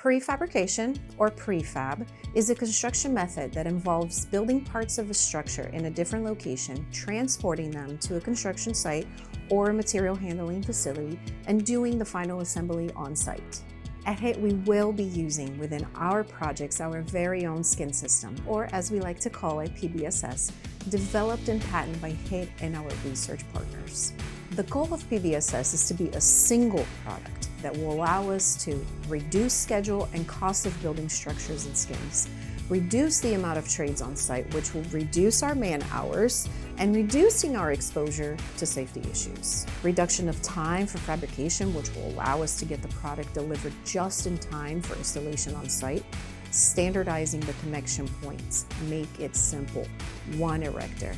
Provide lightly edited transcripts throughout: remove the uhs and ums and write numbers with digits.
Prefabrication, or prefab, is a construction method that involves building parts of a structure in a different location, transporting them to a construction site or a material handling facility, and doing the final assembly on site. At HITT, we will be using within our projects our very own skin system, or as we like to call it, PBSS, developed and patented by HITT and our research partners. The goal of PBSS is to be a single product that will allow us to reduce schedule and cost of building structures and skins, reduce the amount of trades on site, which will reduce our man hours, and reducing our exposure to safety issues. Reduction of time for fabrication, which will allow us to get the product delivered just in time for installation on site. Standardizing the connection points, make it simple. One erector.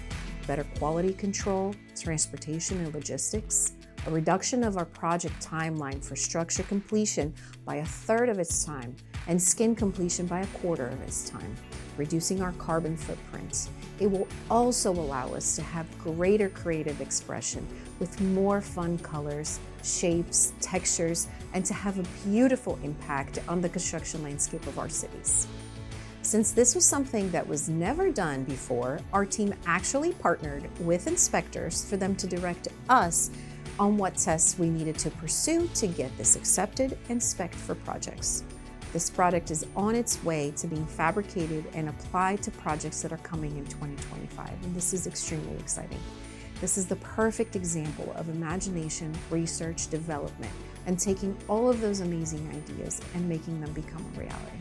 Better quality control, transportation and logistics. A reduction of our project timeline for structure completion by 1/3 of its time and skin completion by 1/4 of its time, reducing our carbon footprint. It will also allow us to have greater creative expression with more fun colors, shapes, textures, and to have a beautiful impact on the construction landscape of our cities. Since this was something that was never done before, our team actually partnered with inspectors for them to direct us on what tests we needed to pursue to get this accepted and spec'd for projects. This product is on its way to being fabricated and applied to projects that are coming in 2025, and this is extremely exciting. This is the perfect example of imagination, research, development, and taking all of those amazing ideas and making them become a reality.